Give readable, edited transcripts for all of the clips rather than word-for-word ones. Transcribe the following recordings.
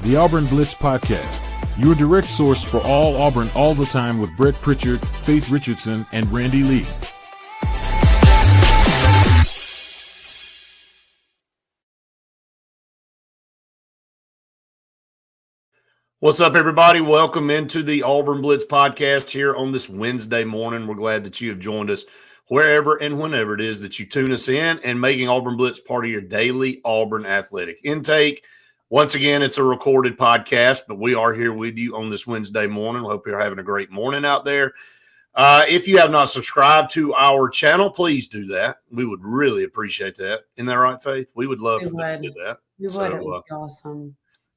the Auburn Blitz Podcast, your direct source for all Auburn all the time with Brett Pritchard, Faith Richardson, and Randy Lee. What's up, everybody? Welcome into the Auburn Blitz Podcast here on this Wednesday morning. We're glad that you have joined us wherever and whenever it is that you tune us in and making Auburn Blitz part of your daily Auburn athletic intake. Once again, it's a recorded podcast, but we are here with you on this Wednesday morning. We hope you're having a great morning out there. If you have not subscribed to our channel, please do that. We would really appreciate that. Isn't that right, Faith? We would love to do that. You would. It would be awesome.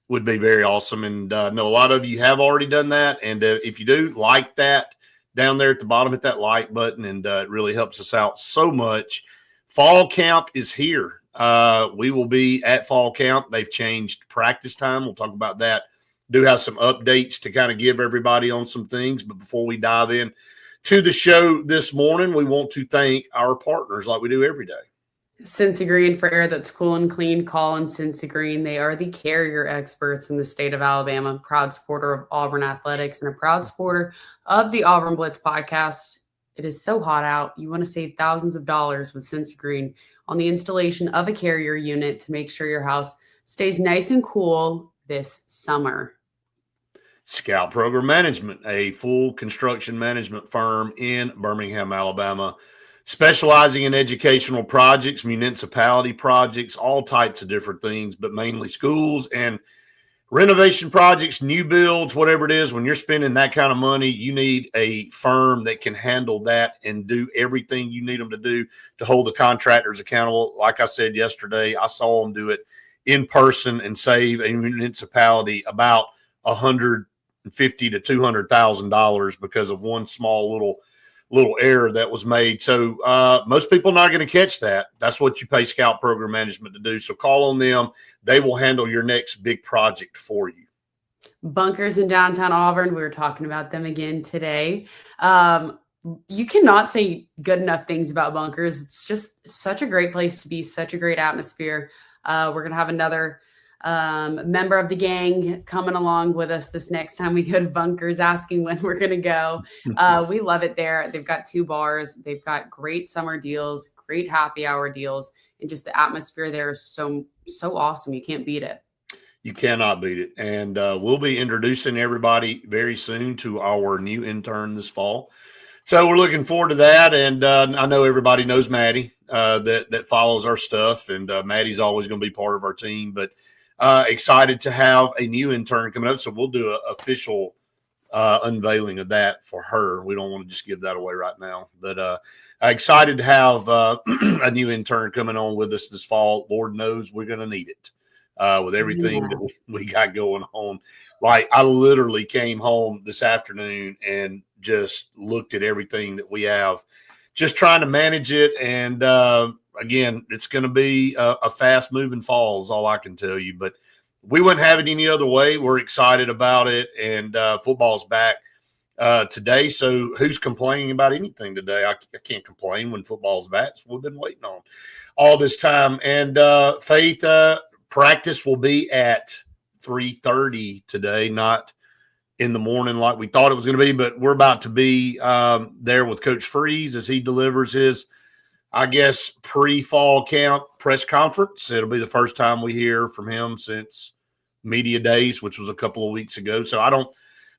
Would be very awesome. And know a lot of you have already done that. And if you do, like that down there at the bottom, hit that like button, and it really helps us out so much. Fall camp is here. We will be at fall camp. They've changed practice time. We'll talk about that. Do have some updates to kind of give everybody on some things. But before we dive in to the show this morning, we want to thank our partners like we do every day. Cincy Green, for air that's cool and clean, call on Cincy Green. They are the carrier experts in the state of Alabama, proud supporter of Auburn athletics and a proud supporter of the Auburn Blitz podcast. It is so hot out. You want to save thousands of dollars with Cincy Green on the installation of a carrier unit to make sure your house stays nice and cool this summer. Scout Program Management, a full construction management firm in Birmingham, Alabama, specializing in educational projects, municipality projects, all types of different things, but mainly schools and renovation projects, new builds, whatever it is. When you're spending that kind of money, you need a firm that can handle that and do everything you need them to do to hold the contractors accountable. Like I said yesterday, I saw them do it in person and save a municipality about $150,000 to $200,000 because of one small little error that was made. So most people are not going to catch that. That's what you pay Scout Program Management to do. So call on them. They will handle your next big project for you. Bunkers in downtown Auburn. We were talking about them again today. You cannot say good enough things about Bunkers. It's just such a great place to be, such a great atmosphere. We're going to have another member of the gang coming along with us this next time we go to Bunkers, asking when we're going to go. We love it there. They've got 2 bars. They've got great summer deals, great happy hour deals, and just the atmosphere there is so awesome. You can't beat it. You cannot beat it. And we'll be introducing everybody very soon to our new intern this fall. So we're looking forward to that. And I know everybody knows Maddie that follows our stuff. And Maddie's always going to be part of our team. But excited to have a new intern coming up. So we'll do an official unveiling of that for her. We don't want to just give that away right now. But excited to have a new intern coming on with us this fall. Lord knows we're going to need it with everything that we got going on. Like, I literally came home this afternoon and just looked at everything that we have, just trying to manage it. And again, it's going to be a fast-moving fall is all I can tell you. But we wouldn't have it any other way. We're excited about it, and football's back today. So who's complaining about anything today? I can't complain when football's back. It's what we've been waiting on all this time. And Faith, practice will be at 3:30 today, not in the morning like we thought it was going to be, but we're about to be there with Coach Freeze as he delivers his, I guess, pre-fall camp press conference. It'll be the first time we hear from him since media days, which was a couple of weeks ago. So I don't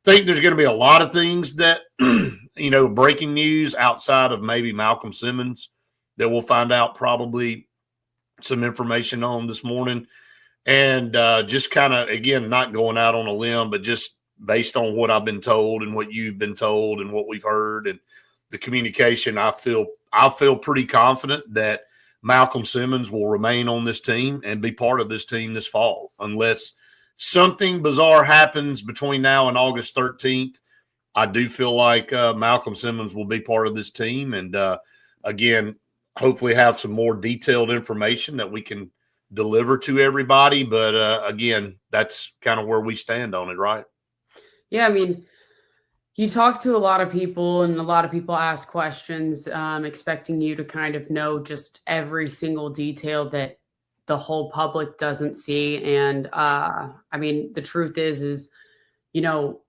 think there's going to be a lot of things that, breaking news outside of maybe Malcolm Simmons that we'll find out probably some information on this morning. And just kind of, again, not going out on a limb, but just based on what I've been told and what you've been told and what we've heard and the communication, I feel pretty confident that Malcolm Simmons will remain on this team and be part of this team this fall, unless something bizarre happens between now and August 13th. I do feel like Malcolm Simmons will be part of this team. And again, hopefully have some more detailed information that we can deliver to everybody. But again, that's kind of where we stand on it, right? Yeah, I mean, you talk to a lot of people and a lot of people ask questions, expecting you to kind of know just every single detail that the whole public doesn't see. And I mean, the truth is, you know,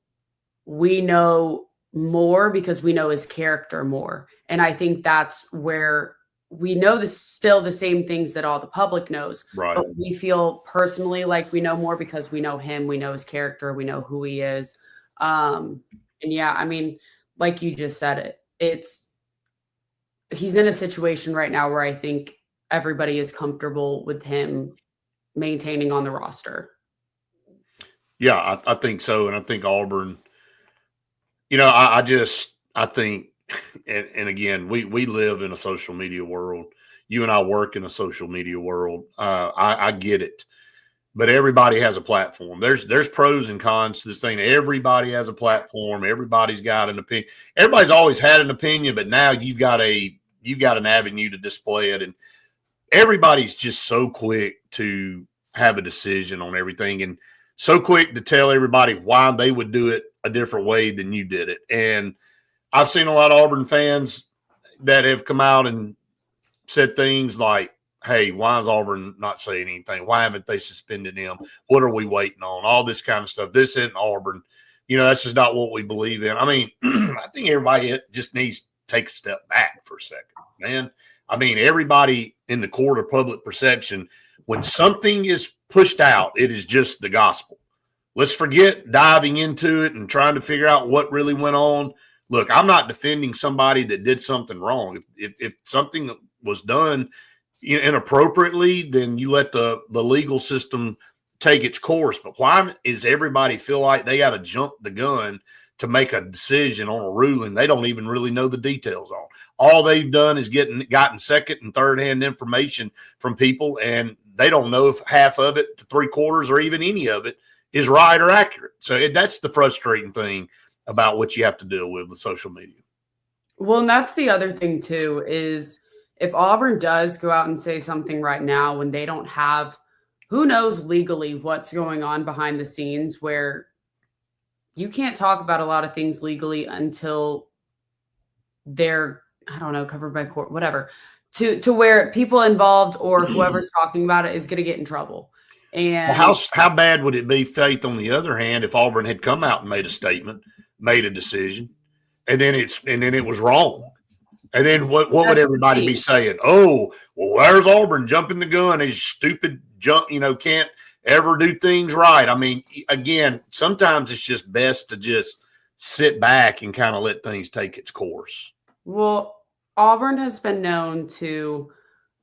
we know more because we know his character more. And I think that's where we know this still the same things that all the public knows, Right. but we feel personally like we know more because we know him, we know his character, we know who he is. And yeah, I mean, like you just said he's in a situation right now where I think everybody is comfortable with him maintaining on the roster. Yeah, I think so. And I think Auburn, you know, I think, and again, we live in a social media world. You and I work in a social media world. I get it, but everybody has a platform. There's pros and cons to this thing. Everybody has a platform. Everybody's got an opinion. Everybody's always had an opinion, but now you've got an avenue to display it, and everybody's just so quick to have a decision on everything, and so quick to tell everybody why they would do it a different way than you did it. And I've seen a lot of Auburn fans that have come out and said things like, hey, why is Auburn not saying anything? Why haven't they suspended him? What are we waiting on? All this kind of stuff. This isn't Auburn. You know, that's just not what we believe in. I mean, I think everybody just needs to take a step back for a second, man. I mean, everybody in the court of public perception, when something is pushed out, it is just the gospel. Let's forget diving into it and trying to figure out what really went on. Look, I'm not defending somebody that did something wrong. If something was done inappropriately, then you let the legal system take its course. But why is everybody feel like they got to jump the gun to make a decision on a ruling they don't even really know the details on? All they've done is gotten second and third hand information from people, and they don't know if half of it to 3/4 or even any of it is right or accurate. So that's the frustrating thing about what you have to deal with social media. Well, and that's the other thing too, is if Auburn does go out and say something right now when they don't have, who knows legally what's going on behind the scenes, where you can't talk about a lot of things legally until they're, I don't know, covered by court, whatever, to where people involved or whoever's talking about it is going to get in trouble. And how bad would it be, Faith, on the other hand, if Auburn had come out and made a statement, made a decision, and then it was wrong? And then what would everybody be saying? Oh, well, where's Auburn jumping the gun? He's stupid, can't ever do things right. I mean, again, sometimes it's just best to just sit back and kind of let things take its course. Well, Auburn has been known to,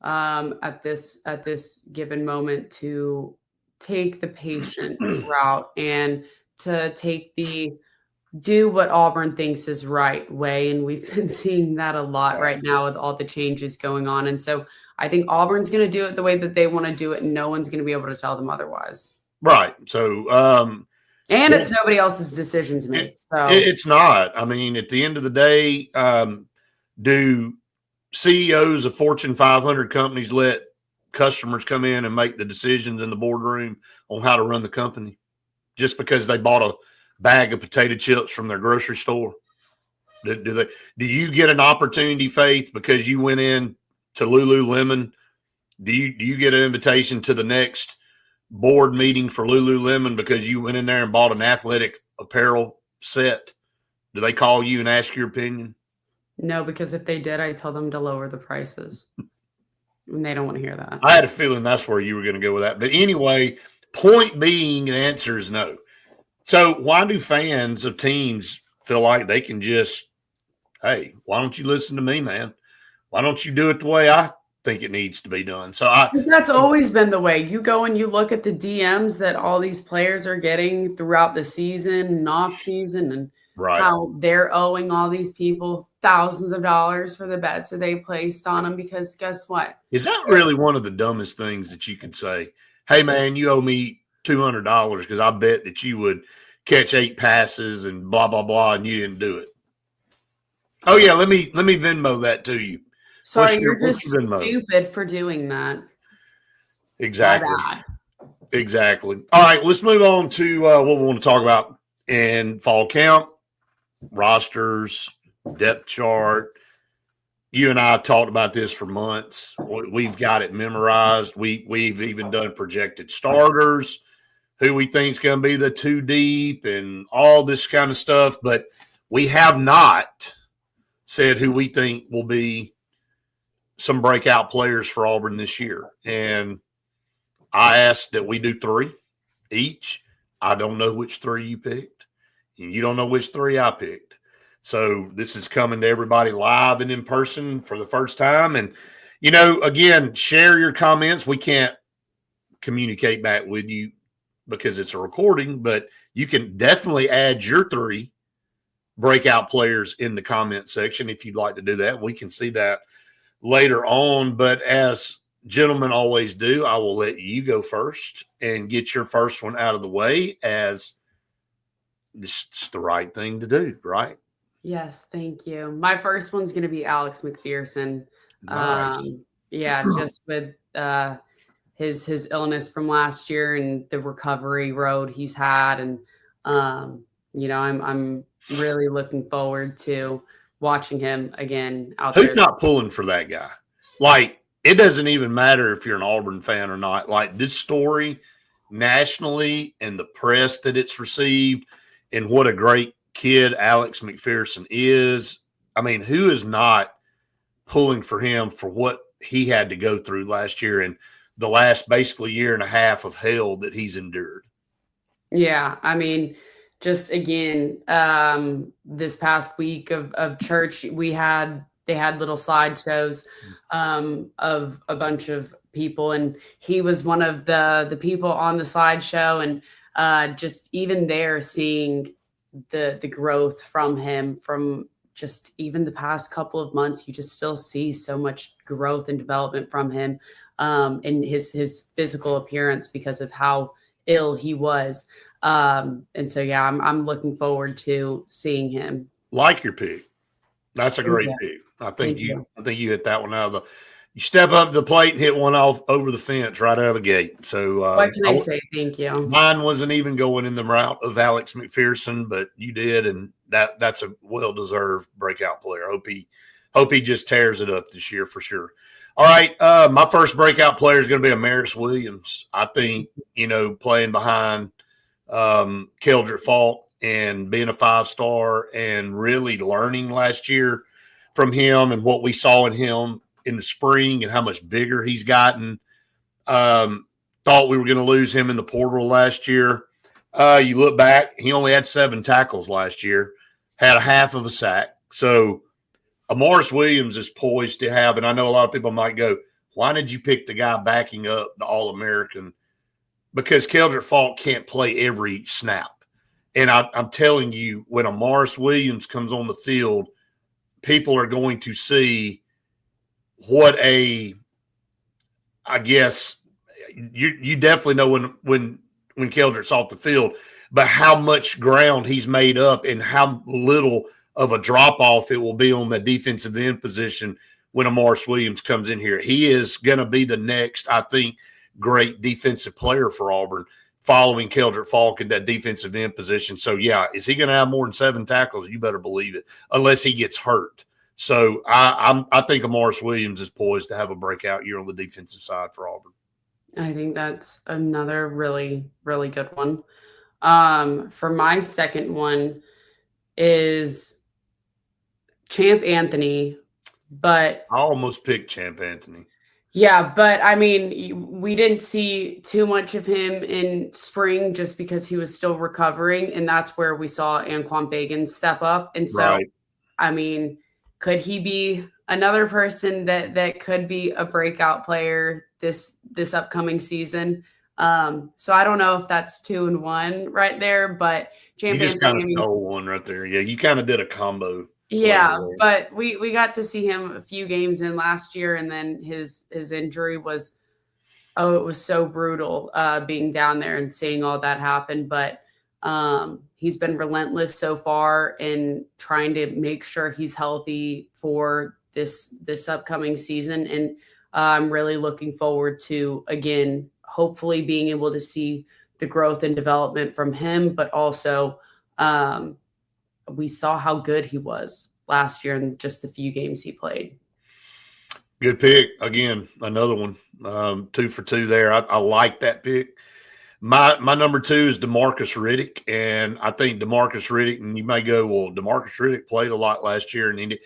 at this given moment, to take the patient route and to take the do what Auburn thinks is right way. And we've been seeing that a lot right now with all the changes going on. And so I think Auburn's going to do it the way that they want to do it, and no one's going to be able to tell them otherwise. Right. So, and it's nobody else's decision to make. So it's not. I mean, at the end of the day, do CEOs of Fortune 500 companies let customers come in and make the decisions in the boardroom on how to run the company just because they bought a bag of potato chips from their grocery store? Do you get an opportunity, Faith, because you went in to Lululemon? Do you get an invitation to the next board meeting for Lululemon because you went in there and bought an athletic apparel set? Do they call you and ask your opinion? No, because if they did, I tell them to lower the prices. And they don't want to hear that. I had a feeling that's where you were going to go with that. But anyway, point being, the answer is no. So why do fans of teams feel like they can just, hey, why don't you listen to me, man? Why don't you do it the way I think it needs to be done? So that's always been the way. You go and you look at the DMs that all these players are getting throughout the season and off season, and how they're owing all these people thousands of dollars for the bets that they placed on them. Because guess what? Is that really one of the dumbest things that you could say? Hey, man, you owe me $200 because I bet that you would catch 8 passes and blah, blah, blah, and you didn't do it. Oh, yeah, let me Venmo that to you. Sorry, you're just stupid for doing that. Exactly. Exactly. All right, let's move on to what we want to talk about in fall camp, rosters, depth chart. you and I have talked about this for months. We've got it memorized. We've even done projected starters, who we think is going to be the two deep and all this kind of stuff. But we have not said who we think will be some breakout players for Auburn this year. And I asked that we do 3 each. I don't know which 3 you picked. And you don't know which 3 I picked. So this is coming to everybody live and in person for the first time. And, again, share your comments. We can't communicate back with you because it's a recording, but you can definitely add your 3 breakout players in the comment section if you'd like to do that. We can see that later on. But as gentlemen always do, I will let you go first and get your first one out of the way, as it's the right thing to do, right? Yes, thank you. My first one's going to be Alex McPherson. Nice. Just with his illness from last year and the recovery road he's had, and I'm really looking forward to watching him again out there. Who's not pulling for that guy? Like, it doesn't even matter if you're an Auburn fan or not. Like, this story nationally and the press that it's received, and what a great kid Alex McPherson is. I mean, who is not pulling for him for what he had to go through last year and the last basically year and a half of hell that he's endured? Yeah, I mean, just again, this past week of church, they had little slideshows of a bunch of people, and he was one of the people on the slideshow, and just even there seeing the growth from him from just even the past couple of months, you just still see so much growth and development from him in his physical appearance because of how ill he was. And so, yeah, I'm looking forward to seeing him. Like your pick. That's a great pick. I think you hit that one out of the. You step up to the plate and hit one off over the fence right out of the gate. So what can I say? Thank you. Mine wasn't even going in the route of Alex McPherson, but you did, and that's a well-deserved breakout player. Hope he just tears it up this year for sure. All right, my first breakout player is going to be Amaris Williams. I think playing behind Keldrick Falk and being a 5-star and really learning last year from him and what we saw in him in the spring and how much bigger he's gotten. Thought we were going to lose him in the portal last year. You look back, he only had 7 tackles last year, had a half of a sack. So Amaris Williams is poised to have, and I know a lot of people might go, why did you pick the guy backing up the All-American? Because Keldrick Falk can't play every snap. And I'm telling you, when Amaris Williams comes on the field, people are going to see what I guess you definitely know when Keldrick's off the field, but how much ground he's made up and how little of a drop-off it will be on the defensive end position when Amaris Williams comes in here. He is going to be the next, I think, great defensive player for Auburn, following Keldrick Falk in that defensive end position. So, yeah, is he going to have more than 7 tackles? You better believe it, unless he gets hurt. So I think Amaris Williams is poised to have a breakout year on the defensive side for Auburn. I think that's another really, really good one. For my second one is Champ Anthony, but I almost picked Champ Anthony. Yeah, but I mean, we didn't see too much of him in spring just because he was still recovering, and that's where we saw Anquan Bacon step up. And so, Right. I mean, could he be another person that could be a breakout player this upcoming season? So I don't know if that's 2 and 1 right there, but You just kind of stole one right there. Yeah, you kind of did a combo. Yeah, but we got to see him a few games in last year, and then his injury was, it was so brutal being down there and seeing all that happen. But he's been relentless so far in trying to make sure he's healthy for this upcoming season, and I'm really looking forward to, again, hopefully being able to see the growth and development from him, but also we saw how good he was last year in just the few games he played. Good pick. Again, another one. 2 for 2 there. I like that pick. My number 2 is DeMarcus Riddick, and I think DeMarcus Riddick, and you may go, well, DeMarcus Riddick played a lot last year, and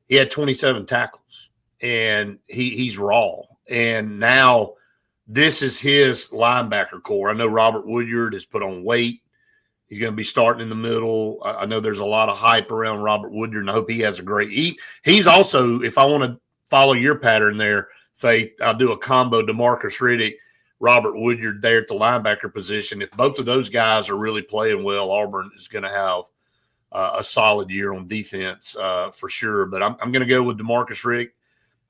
he had 27 tackles, and he's raw. And now this is his linebacker core. I know Robert Woodyard has put on weight. He's going to be starting in the middle. I know there's a lot of hype around Robert Woodyard, and I hope he has a great – he's also, if I want to follow your pattern there, Faith, I'll do a combo DeMarcus Riddick, Robert Woodyard there at the linebacker position. If both of those guys are really playing well, Auburn is going to have a solid year on defense for sure. But I'm going to go with DeMarcus Riddick.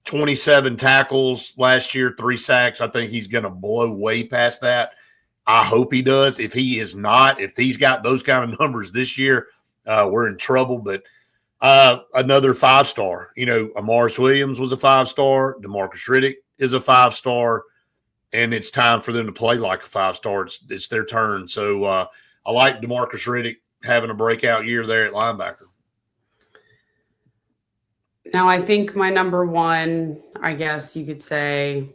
27 tackles last year, 3 sacks. I think he's going to blow way past that. I hope he does. If he is not, if he's got those kind of numbers this year, we're in trouble. But another 5-star. You know, Amaris Williams was a 5-star. DeMarcus Riddick is a 5-star. And it's time for them to play like a 5-star. It's their turn. So I like DeMarcus Riddick having a breakout year there at linebacker. Now, I think my number 1, I guess you could say,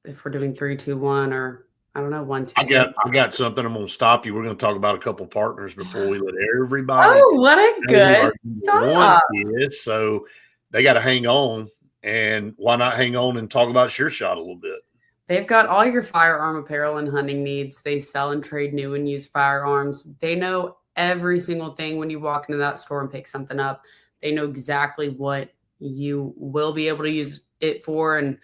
if we're doing 3, 2, 1, or I don't know, 1, 2. I got something. I'm going to stop you. We're going to talk about a couple partners before we let everybody. Oh, what a good stop. Is, so they got to hang on. And why not hang on and talk about Sure Shot a little bit? They've got all your firearm apparel and hunting needs. They sell and trade new and used firearms. They know every single thing when you walk into that store and pick something up. They know exactly what you will be able to use it for, and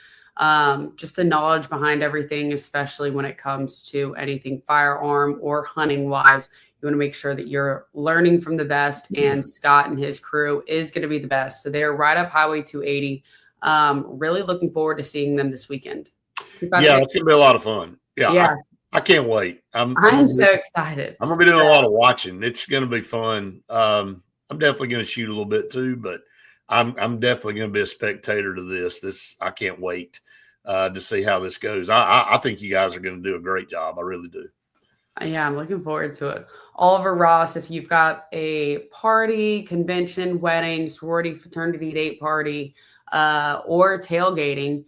just the knowledge behind everything, especially when it comes to anything firearm or hunting wise. You want to make sure that you're learning from the best, and Scott and his crew is going to be the best. So they're right up Highway 280. Really looking forward to seeing them this weekend. Yeah, it's going to be a lot of fun. Yeah. I can't wait. I'm so excited. I'm going to be doing a lot of watching. It's going to be fun. I'm definitely going to shoot a little bit too, but I'm definitely going to be a spectator to this. I can't wait to see how this goes. I think you guys are going to do a great job. I really do. Yeah, I'm looking forward to it. Oliver Ross, if you've got a party, convention, wedding, sorority, fraternity date party, or tailgating,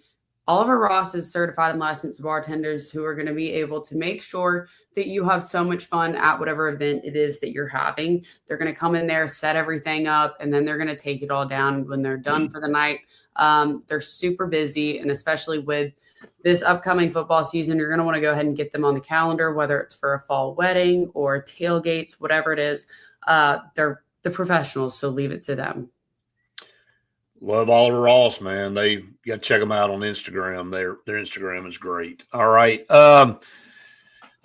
Oliver Ross is certified and licensed bartenders who are going to be able to make sure that you have so much fun at whatever event it is that you're having. They're going to come in there, set everything up, and then they're going to take it all down when they're done for the night. They're super busy, and especially with this upcoming football season, you're going to want to go ahead and get them on the calendar, whether it's for a fall wedding or tailgates, whatever it is. They're the professionals, so leave it to them. Love Oliver Ross, man. They got to check them out on Instagram. Their Instagram is great. All right. All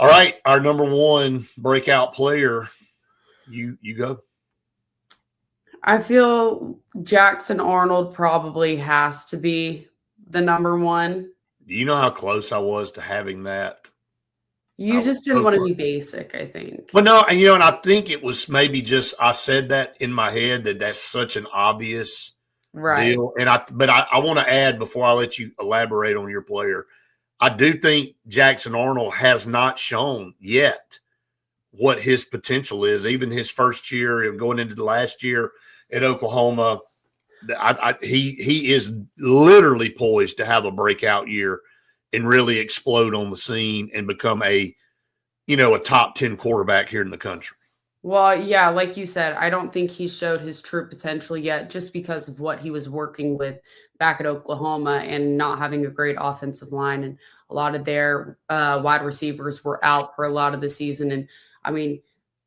right. Our number 1 breakout player. You go. I feel Jackson Arnold probably has to be the number 1. Do you know how close I was to having that? You just didn't want to be basic, I think. Well, no, and I think it was maybe just I said that in my head that's such an obvious deal. And I want to add before I let you elaborate on your player. I do think Jackson Arnold has not shown yet what his potential is. Even his first year and going into the last year at Oklahoma, he is literally poised to have a breakout year and really explode on the scene and become a top 10 quarterback here in the country. Well, yeah, like you said, I don't think he showed his true potential yet just because of what he was working with back at Oklahoma and not having a great offensive line. And a lot of their wide receivers were out for a lot of the season. And, I mean,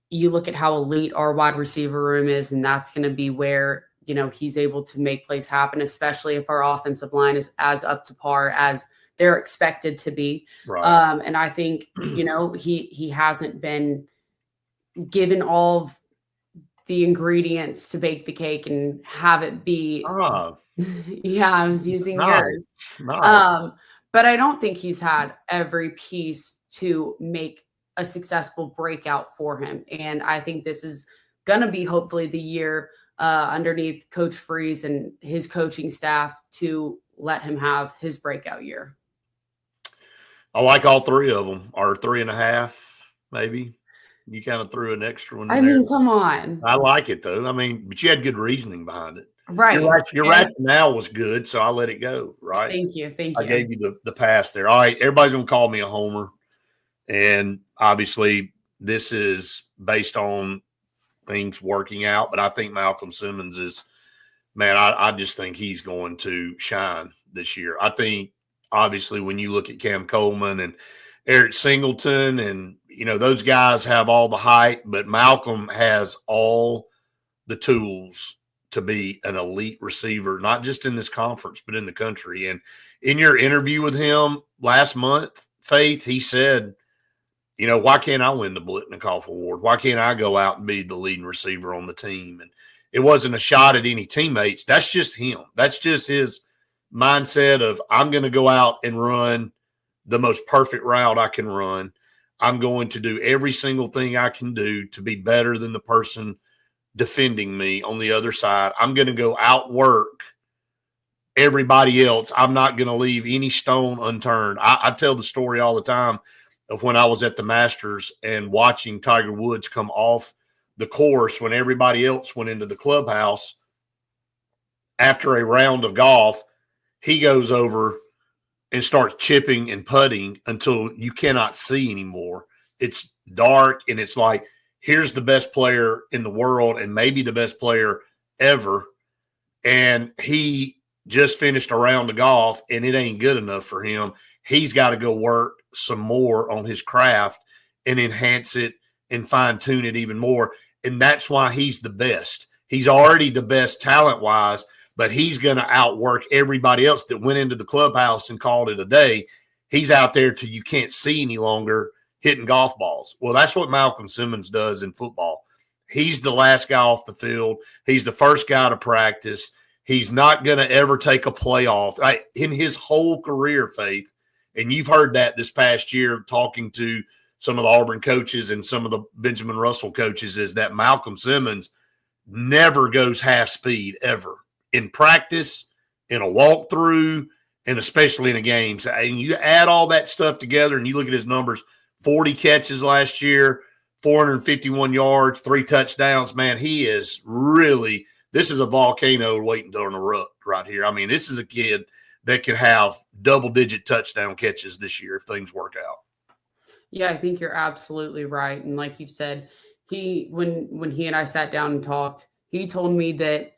you look at how elite our wide receiver room is, and that's going to be where, he's able to make plays happen, especially if our offensive line is as up to par as they're expected to be. Right. And I think, he hasn't been given all of the ingredients to bake the cake and have it be. Yeah, I was using yours. Nice. But I don't think he's had every piece to make a successful breakout for him. And I think this is going to be hopefully the year underneath Coach Freeze and his coaching staff to let him have his breakout year. I like all 3 of them, or 3.5, maybe. You kind of threw an extra one in there. Come on. I like it, though. But you had good reasoning behind it. Right. Your rationale was good, so I let it go, right? Thank you. Thank I you. gave you the pass there. All right, everybody's going to call me a homer. And obviously, this is based on things working out, but I think Malcolm Simmons is, man, I just think he's going to shine this year. I think, obviously, when you look at Cam Coleman and Eric Singleton, and, those guys have all the height, but Malcolm has all the tools to be an elite receiver, not just in this conference, but in the country. And in your interview with him last month, Faith, he said, why can't I win the Blitnikoff Award? Why can't I go out and be the leading receiver on the team? And it wasn't a shot at any teammates. That's just him. That's just his mindset of, I'm going to go out and run the most perfect route I can run. I'm going to do every single thing I can do to be better than the person defending me on the other side. I'm going to go outwork everybody else. I'm not going to leave any stone unturned. I tell the story all the time of when I was at the Masters and watching Tiger Woods come off the course when everybody else went into the clubhouse after a round of golf. He goes over and starts chipping and putting until you cannot see anymore. It's dark, and it's like, here's the best player in the world and maybe the best player ever. And he just finished a round of golf, and it ain't good enough for him. He's got to go work some more on his craft and enhance it and fine-tune it even more. And that's why he's the best. He's already the best talent-wise, but he's going to outwork everybody else that went into the clubhouse and called it a day. He's out there till you can't see any longer, hitting golf balls. Well, that's what Malcolm Simmons does in football. He's the last guy off the field. He's the first guy to practice. He's not going to ever take a playoff. In his whole career, Faith, and you've heard that this past year talking to some of the Auburn coaches and some of the Benjamin Russell coaches, is that Malcolm Simmons never goes half speed ever in practice, in a walkthrough, and especially in a game. So, and you add all that stuff together and you look at his numbers, 40 catches last year, 451 yards, 3 touchdowns. Man, he is really – this is a volcano waiting to erupt right here. I mean, this is a kid that can have double-digit touchdown catches this year if things work out. Yeah, I think you're absolutely right. And like you've said, when he and I sat down and talked, he told me that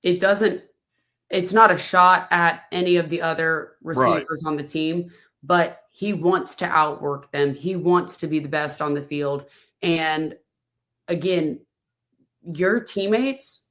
it's not a shot at any of the other receivers on the team, but he wants to outwork them. He wants to be the best on the field. And again, your teammates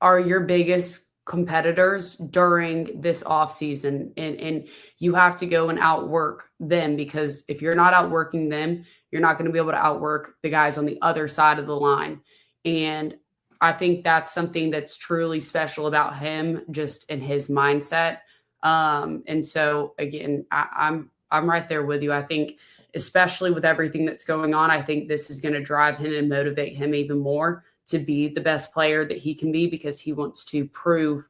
are your biggest competitors during this offseason. And you have to go and outwork them, because if you're not outworking them, you're not going to be able to outwork the guys on the other side of the line. And I think that's something that's truly special about him, just in his mindset. And so again, I'm right there with you. I think, especially with everything that's going on, I think this is going to drive him and motivate him even more to be the best player that he can be, because he wants to prove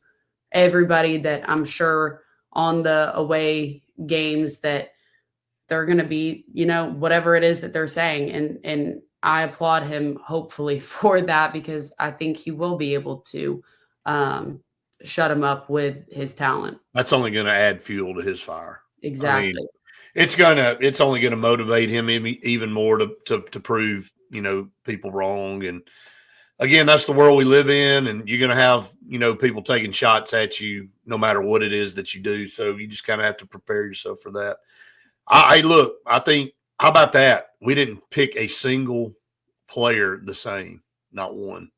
everybody that, I'm sure on the away games, that they're going to be, whatever it is that they're saying. And I applaud him, hopefully, for that, because I think he will be able to shut him up with his talent. That's only going to add fuel to his fire. Exactly. I mean, it's only going to motivate him even more to prove, people wrong. And again, that's the world we live in, and you're going to have, people taking shots at you no matter what it is that you do. So you just kind of have to prepare yourself for that. I think, how about that? We didn't pick a single player the same, not one.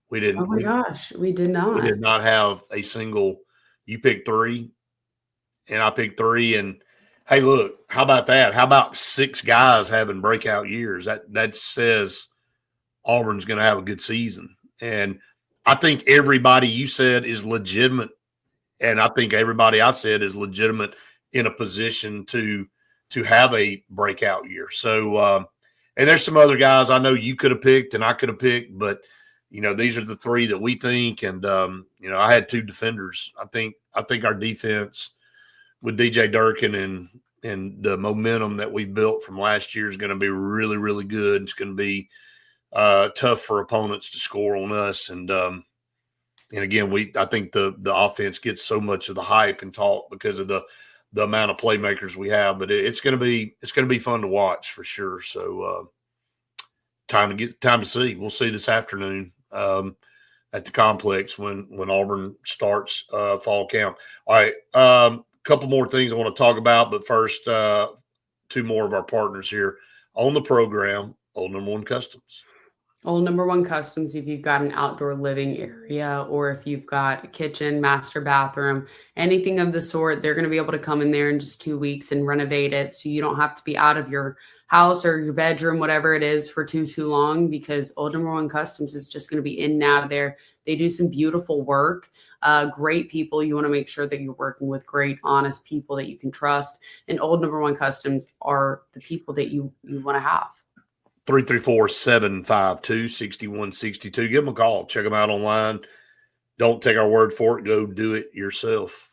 We didn't. Oh my gosh, we did not. We did not have a single. You picked 3, and I picked 3. And hey, look, how about that? How about 6 guys having breakout years? That says Auburn's going to have a good season. And I think everybody you said is legitimate, and I think everybody I said is legitimate in a position to have a breakout year. So, and there's some other guys I know you could have picked and I could have picked, but these are the 3 that we think. And I had 2 defenders. I think our defense with DJ Durkin and the momentum that we built from last year is going to be really, really good. It's going to be tough for opponents to score on us. And And again, I think the offense gets so much of the hype and talk because of the amount of playmakers we have. But it's going to be fun to watch for sure. So time to see. We'll see this afternoon at the complex when Auburn starts fall camp. All right, couple more things I want to talk about, but first, two more of our partners here on the program. Old Number One Customs. Old Number One Customs, if you've got an outdoor living area or if you've got a kitchen, master bathroom, anything of the sort, they're going to be able to come in there in just 2 weeks and renovate it. So you don't have to be out of your house or your bedroom, whatever it is, for too long, because Old Number One Customs is just going to be in and out of there. They do some beautiful work. Great people. You want to make sure that you're working with great, honest people that you can trust. And Old Number One Customs are the people that you want to have. 334-752-6162. Give them a call. Check them out online. Don't take our word for it. Go do it yourself.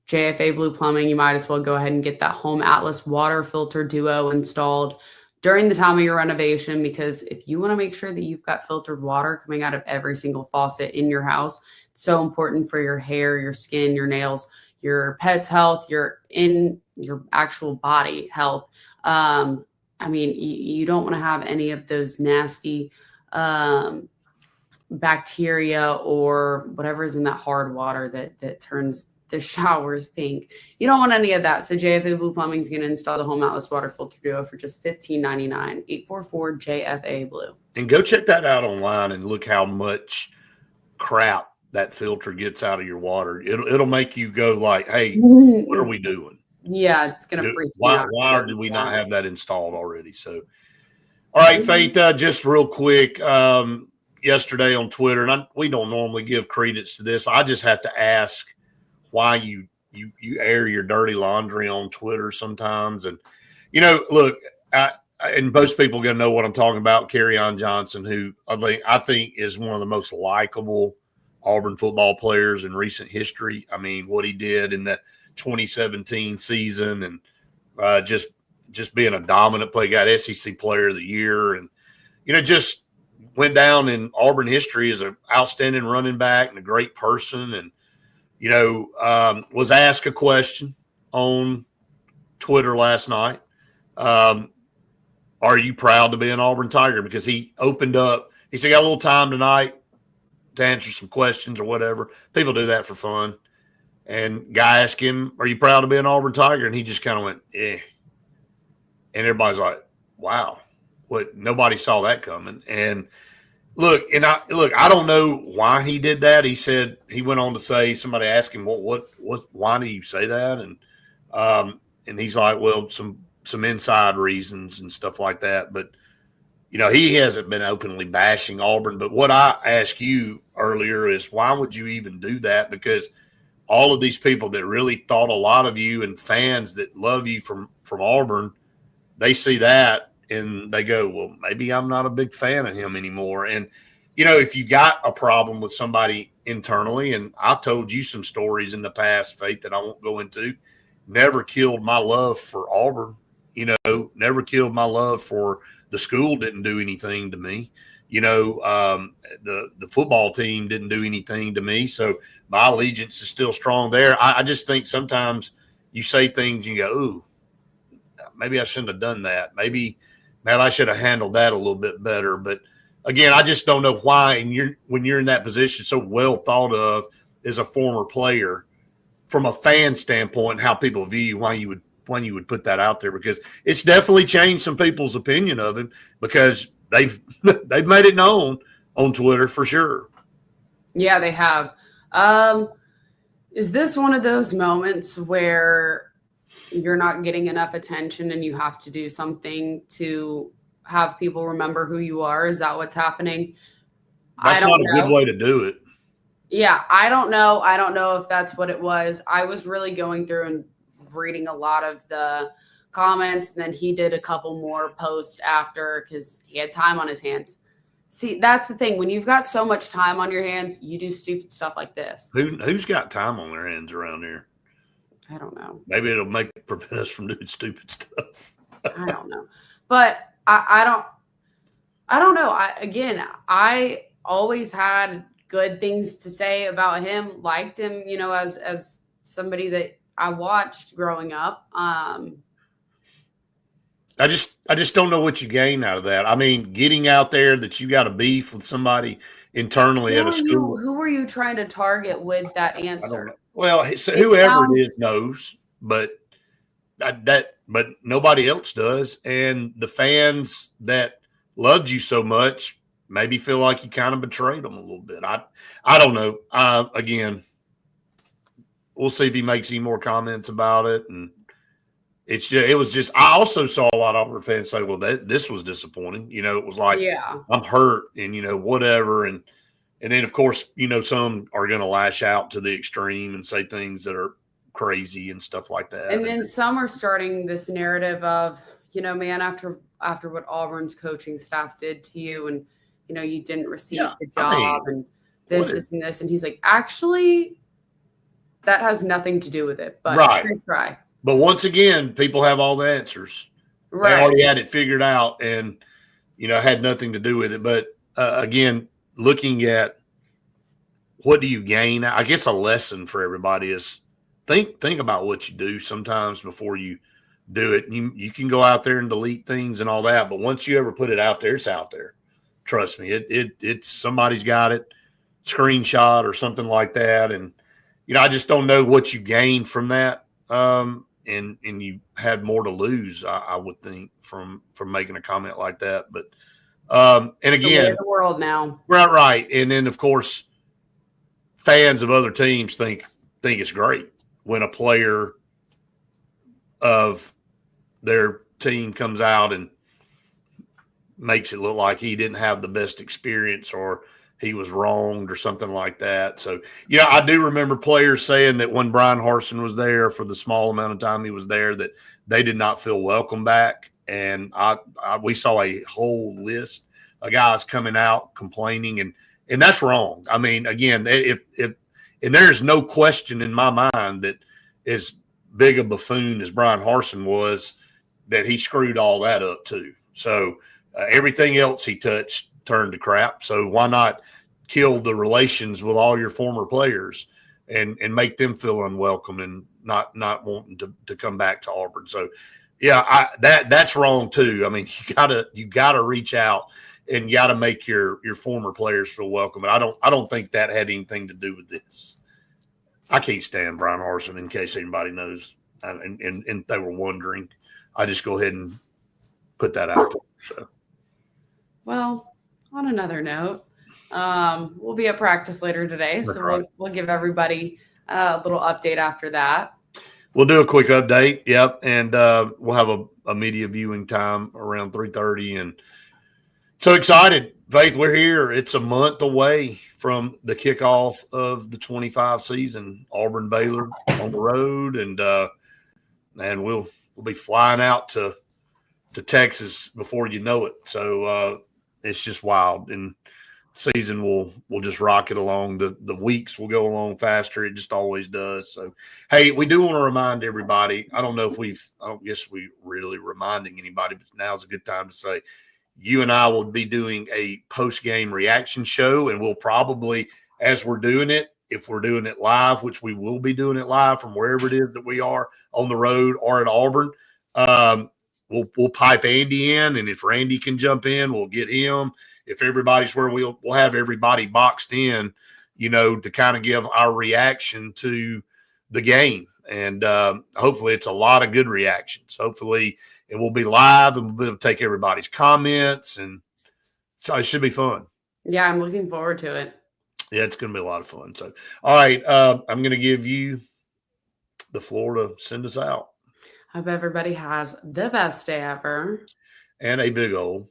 JFA Blue Plumbing, you might as well go ahead and get that Home Atlas water filter duo installed during the time of your renovation, because if you want to make sure that you've got filtered water coming out of every single faucet in your house, it's so important for your hair, your skin, your nails, your pet's health, your actual body health. I mean, you don't want to have any of those nasty bacteria or whatever is in that hard water that turns the showers pink. You don't want any of that. So JFA Blue Plumbing is going to install the Home Atlas Water Filter Duo for just $15.99, 844-JFA Blue. And go check that out online and look how much crap that filter gets out of your water. It'll make you go like, hey, what are we doing? Yeah, it's going to freak me out. Why did we not have that installed already? So, all right, Faith, just real quick, yesterday on Twitter, and we don't normally give credence to this, but I just have to ask why you air your dirty laundry on Twitter sometimes. And, look, and most people are going to know what I'm talking about, Kerryon Johnson, who I think is one of the most likable Auburn football players in recent history. I mean, what he did in that 2017 season and just being a dominant play, got SEC Player of the Year, and just went down in Auburn history as an outstanding running back and a great person. And was asked a question on Twitter last night. Are you proud to be an Auburn Tiger? Because he opened up. He said, "Got a little time tonight to answer some questions or whatever." People do that for fun. And guy asked him, "Are you proud to be an Auburn Tiger?" And he just kind of went, "Eh." And everybody's like, "Wow, what? Nobody saw that coming." And I don't know why he did that. He said, he went on to say, somebody asked him, why do you say that? And he's like, well, some inside reasons and stuff like that. But he hasn't been openly bashing Auburn. But what I asked you earlier is, why would you even do that? Because all of these people that really thought a lot of you and fans that love you from Auburn, they see that and they go, well, maybe I'm not a big fan of him anymore. And, if you've got a problem with somebody internally, and I've told you some stories in the past, Faith, that I won't go into, never killed my love for Auburn, never killed my love for the school, didn't do anything to me. The football team didn't do anything to me. So my allegiance is still strong there. I just think sometimes you say things and you go, ooh, maybe I shouldn't have done that. Maybe I should have handled that a little bit better. But again, I just don't know why. And when you're in that position, so well thought of as a former player, from a fan standpoint, how people view you, why you would put that out there, because it's definitely changed some people's opinion of him, because they've made it known on Twitter for sure. Yeah, they have. Is this one of those moments where you're not getting enough attention and you have to do something to have people remember who you are? Is that what's happening? That's not a good way to do it. Yeah, I don't know. I don't know if that's what it was. I was really going through and reading a lot of the comments, and then he did a couple more posts after because he had time on his hands. See, that's the thing. When you've got so much time on your hands, you do stupid stuff like this. Who's got time on their hands around here? I don't know. Maybe it'll prevent us from doing stupid stuff. I don't know. But I don't know. I always had good things to say about him. Liked him, you know, as somebody that I watched growing up. I just don't know what you gain out of that. I mean, getting out there that you got a beef with somebody internally at a school. Who were you trying to target with that I don't answer? know. Well, so It whoever it is sounds knows, but but nobody else does, and the fans that loved you so much maybe feel like you kind of betrayed them a little bit. I don't know. Again, we'll see if he makes any more comments about it, and it was just. I also saw a lot of Auburn fans say, "Well, this was disappointing." You know, it was like yeah. I'm hurt, and whatever, and then of course some are going to lash out to the extreme and say things that are crazy and stuff like that. And then some are starting this narrative of, man, after what Auburn's coaching staff did to you, and you didn't receive the job, and this, and this, and he's like, actually, that has nothing to do with it. But right. Try. But once again, people have all the answers. Right. They already had it figured out, and had nothing to do with it. But again, looking at what do you gain, I guess a lesson for everybody is think about what you do sometimes before you do it. You can go out there and delete things and all that, but once you ever put it out there, it's out there. Trust me, it's somebody's got it, screenshot or something like that, and I just don't know what you gained from that. And you had more to lose, I would think, from making a comment like that. But and again, the world now, right, and then of course, fans of other teams think it's great when a player of their team comes out and makes it look like he didn't have the best experience or he was wronged or something like that. So, I do remember players saying that when Brian Harsin was there for the small amount of time he was there, that they did not feel welcome back. And we saw a whole list of guys coming out complaining, and that's wrong. I mean, again, if and there's no question in my mind that as big a buffoon as Brian Harsin was, that he screwed all that up too. So everything else he touched turned to crap. So why not kill the relations with all your former players and make them feel unwelcome and not wanting to come back to Auburn? So yeah, that's wrong too. I mean, you gotta reach out and you gotta make your former players feel welcome. And I don't think that had anything to do with this. I can't stand Brian Harsin, in case anybody knows, and they were wondering. I just go ahead and put that out there. So, well, on another note, we'll be at practice later today, so we'll give everybody a little update after that. We'll do a quick update, yep, and we'll have a media viewing time around 3:30, and so excited, Faith. We're here. It's a month away from the kickoff of the 25 season. Auburn Baylor on the road, and we'll be flying out to Texas before you know it. So it's just wild, and season will just rocket along. The weeks will go along faster. It just always does. So, hey, we do want to remind everybody. I don't guess we really reminding anybody, but now's a good time to say you and I will be doing a post-game reaction show, and we'll probably, as we're doing it, if we're doing it live, which we will be doing it live from wherever it is that we are on the road or at Auburn, we'll pipe Andy in, and if Randy can jump in, we'll get him. If everybody's where we'll have everybody boxed in, to kind of give our reaction to the game. And hopefully it's a lot of good reactions. Hopefully it will be live and we'll be able to take everybody's comments. And so it should be fun. Yeah, I'm looking forward to it. Yeah, it's going to be a lot of fun. So, all right, I'm going to give you the floor to send us out. Hope everybody has the best day ever. And a big old